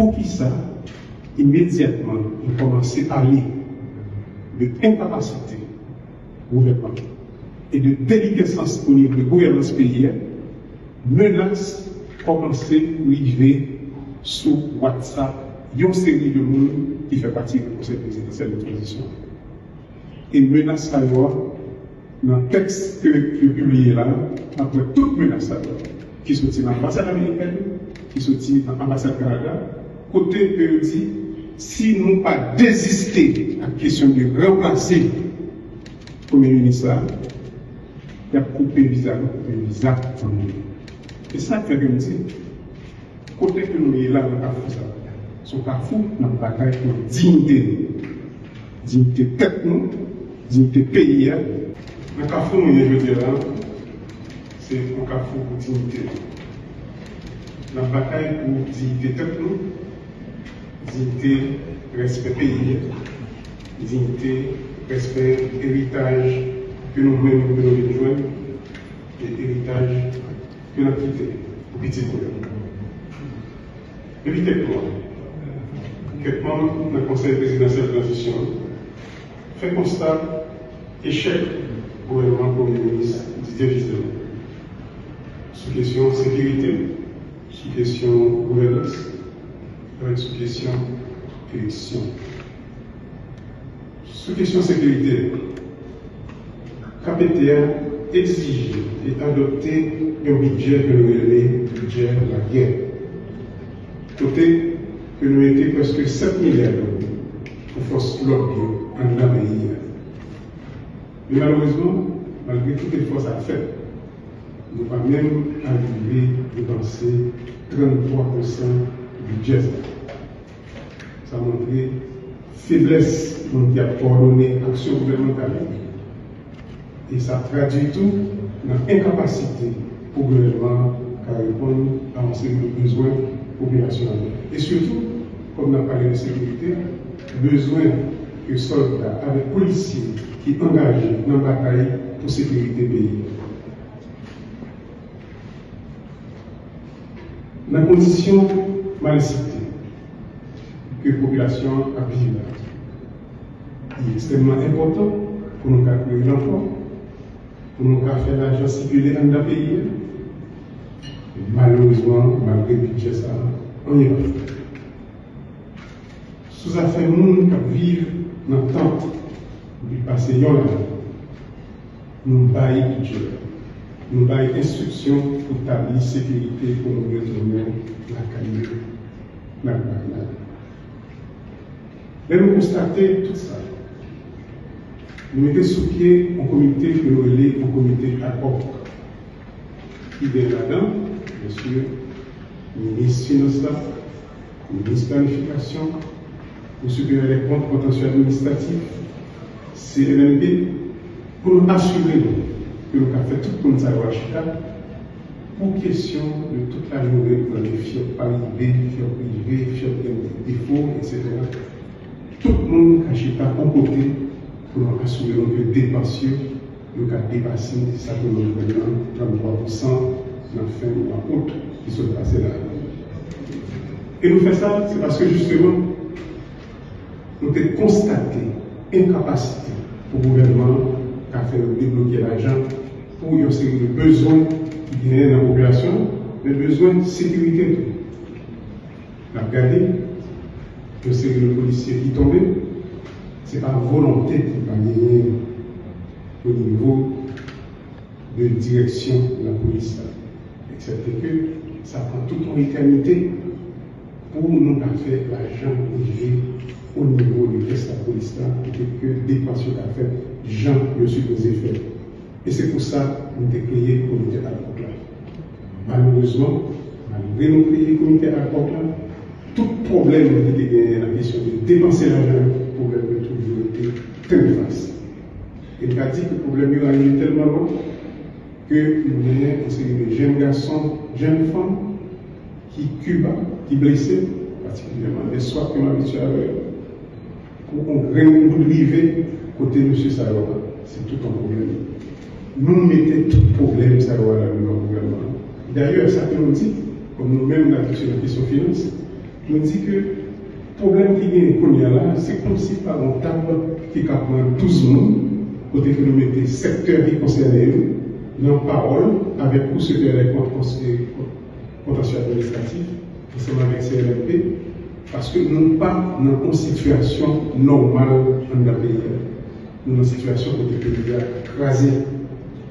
Pour qui ça, immédiatement, on commence à parler de incapacité gouvernement et de déliquescence au niveau de gouvernance pays, menace commencer à arriver sur WhatsApp, une série de monde qui fait partie du conseil présidentiel de transition. Et menace à voir dans le texte que je publié là, après toute menace qui sortit dans l'ambassade américaine, qui sortit dans l'ambassade Canada, côté que je dis, si nous n'avons pas désisté à la question de remplacer le Premier ministre, il y a coupé visa, et ça fait que je dis, côté que nous sommes là, dans le carrefour, son carrefour, dans la bataille pour dignité, dignité tête nous, dignité pays. Le carrefour, je veux dire là, c'est un carrefour pour dignité. La bataille pour dignité tête nous, dignité, respect pays, dignité, respect, héritage que nous-mêmes nous devons rejoindre et héritage que nous avons quitté pour petit gouvernement. Depuis quelques mois, dans le Conseil présidentiel de transition fait constat échec du gouvernement Premier ministre Didier Vizela sous question sécurité, sous question gouvernance, sous question élection. Sous question sécurité, KPTA exige et adopter un budget que nous appelons budget de la guerre. Côté que nous étions presque 7 milliards pour force l'ordre en la pays. Mais malheureusement, malgré toutes les forces à faire, nous n'avons pas même arrivé à dépenser 33% du budget. Ça a montré faiblesse qui a coordonné l'action gouvernementale. Et ça traduit tout dans l'incapacité au gouvernement à répondre à un certain de besoins populationnels. Et surtout, comme on a parlé de sécurité, besoin que soldats avec policiers qui sont engagés dans la bataille pour la sécurité du pays. La condition mal citée que la population a vécu est extrêmement important pour nous créer l'emploi, pour nous faire l'argent circuler dans le pays. Malheureusement, malgré le budget, ça, on y va. Sous affaire monde qui vivent dans le temps du passé, nous baillons budget, nous baillons instruction pour établir la sécurité pour nous retourner la qualité, la qualité. Mais nous constatons tout ça. Nous mettons sous pied un comité que nous relais un comité ad hoc. Qui est là-dedans, bien sûr, le ministre Finance, le ministre Planification, le supérieur des comptes potentiels administratifs, CNLB, pour nous assurer que nous avons fait tout le monde ça à Chita, pour question de toute la journée pour les fiers parivés, fiers privés, fiers défauts, etc. Tout le monde a Chita en côté pour nous assurer que les dépenses nous avons dépassé ça que nous avons 33% dans la fin ou en août qui sont passés là. Et nous faisons ça, c'est parce que justement, nous avons constaté incapacité pour le gouvernement à faire débloquer l'argent pour y avoir des besoins qui viennent dans la population, des besoins de sécurité. On a regardé, le série de policiers qui tombaient, ce n'est pas volonté qui va gagner au niveau de direction de la police. Excepté que ça prend toute une éternité pour nous faire l'argent privé au niveau de la police et que dépenses qu'a fait gens ne supposés faire. Et c'est pour ça que nous avons créé le comité ad hoc. Malheureusement, malgré nous créer le comité ad hoc, tout problème qui était gagné dans la question de dépenser l'argent, le problème de toujours été très facile. Et il a dit que le problème est arrivé tellement loin que nous avons une série de jeunes garçons, jeunes femmes qui Cuba, qui blessés, particulièrement des soirs que m'habitue avec, pour qu'on grève privé côté M. Saroua. C'est tout un problème. Nous mettons tout problème Saroua dans le gouvernement. D'ailleurs, ça nous dit, comme nous-mêmes, la question finance, je me dis que le problème qui est là, c'est comme si par un table qui prend 12 monde, côté que nous mettons secteur qui concerne dans parole, avec pour ce que les contentieux administratifs, ensemble avec CLMP, parce que nous ne sommes pas dans une situation normale dans le pays. Nous sommes dans une situation où le pays est écrasé.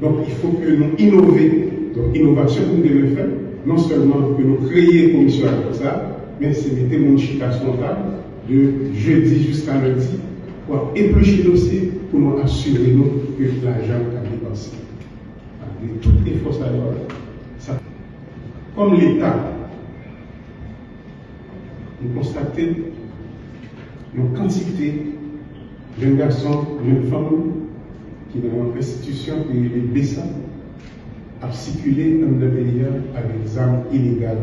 Donc il faut que nous innovions. Donc innovation que nous devons faire, non seulement que nous créions une commission comme ça, mais c'est mettre mon chitation table de jeudi jusqu'à lundi pour éplucher le dossier pour nous assurer nous que l'argent a dépensé. De toutes les forces à l'heure, comme l'État, nous constatons une quantité de jeunes garçons, de jeunes femmes qui dans une institution qui est BESA à circuler dans le pays avec des armes illégales.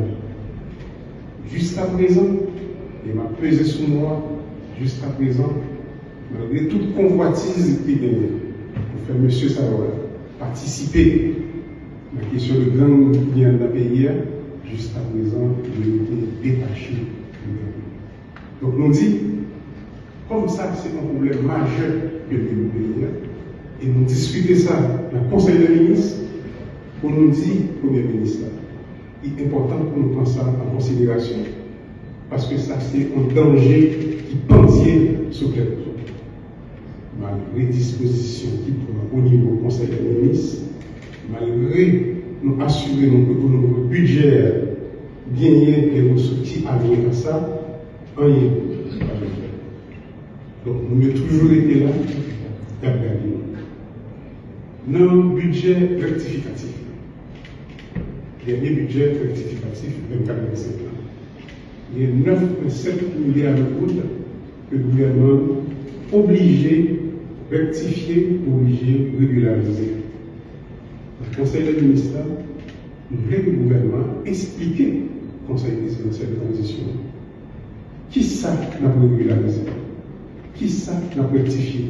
Jusqu'à présent, il m'a pesé sur moi, jusqu'à présent, malgré toute convoitise qui est pour faire M. Saroua participer à la question de gang qui vient dans le pays, jusqu'à présent, il a été détaché. Donc, nous dit, comme ça, c'est un problème majeur que le pays, et nous discutons ça dans le Conseil des ministres, pour nous dire, Premier ministre, il est important pour nous prendre ça en considération, parce que ça, c'est un danger qui pendient sur quelque chose. Malgré les dispositions qui prennent au niveau du Conseil des ministres, malgré nous assurer que notre budget gagné et nous soutient à ça, rien ne peut pas le faire. Donc, nous avons toujours été là, dans le budget rectificatif. Dernier budget rectificatif 24-25 ans. Il y a 9,7 milliards de gouttes que le gouvernement est obligé de rectifier, obligé de régulariser. Le Conseil des ministres, nous voulons que le gouvernement explique au Conseil présidentiel de transition qui ça n'a pas régularisé, qui ça n'a pas rectifié,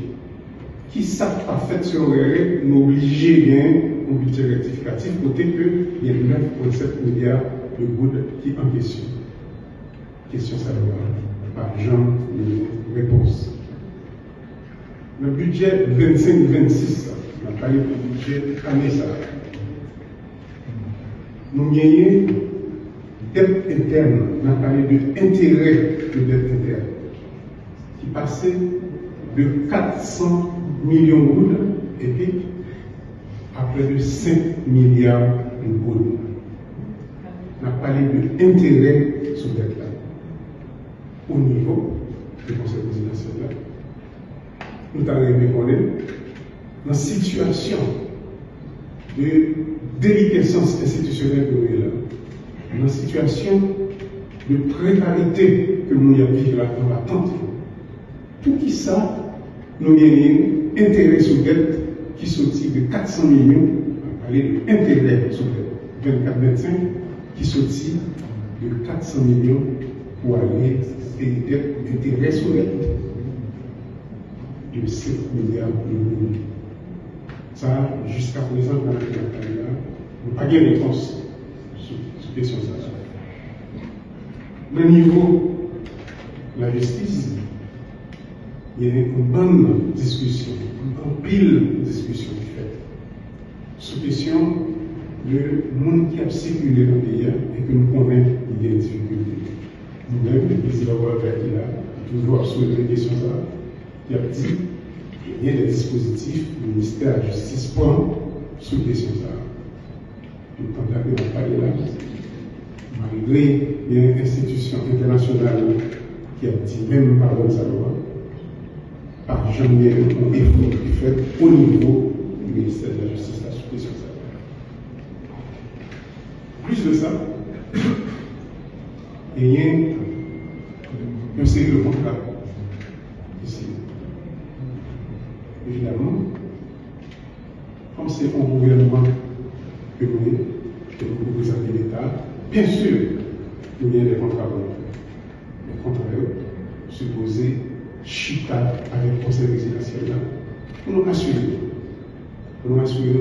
qui ça pas fait sur les règles, nous obligés de gagner un budget rectificatif, côté qu'il y a 9,7 milliards de gouttes qui en question. Question salariale, par genre de réponse. Le budget 25-26, on a parlé du budget année ça. Nous gagnons dette interne, on a parlé de intérêt de dette interne, qui passait de 400 millions de gouttes et puis à près de 5 milliards de gouttes. On a parlé de intérêt sur dette là. Au niveau du Conseil présidentiel, nous avons répondu dans la situation de déliquescence institutionnelle que nous avons, dans la situation de précarité que nous vivons là dans l'attente. Pour qui ça, nous gagnons intérêt sur dette qui sortit de 400 millions, on va parler de intérêt sur dette 24-25, qui sortit de 400 millions pour aller intérêt sur dette de 7 milliards d'euros. Ça, jusqu'à présent, dans la carrière, nous n'avons pas de réponse sur cette question. Le niveau de la justice, il y a une bonne discussion, une pile de discussion qui fait sur la question de monde qui a circulé dans le pays et que nous connaissons qu'il y a des difficultés. Nous-mêmes, le président Walter qui a toujours soulevé des questions, qui a dit qu'il y a des dispositifs, le ministère de la Justice prend sur les questions. Nous tentons de parler là, malgré une institution internationale qui a dit même par sa loi, par jamais un effort qui fait au niveau du ministère de la Justice la sur question. Plus de ça, il y a une série de contrats ici. Évidemment, comme c'est un gouvernement que nous représentons l'État, bien sûr, il y a des contrats volontaires. Les contrats supposés chita avec le conseil présidentiel pour nous assurer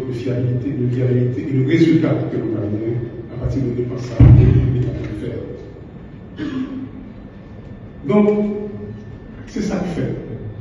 de fiabilité, de viabilité et de résultat que nous avons à partir de dépenses que l'État peut faire. Donc, c'est ça qui fait.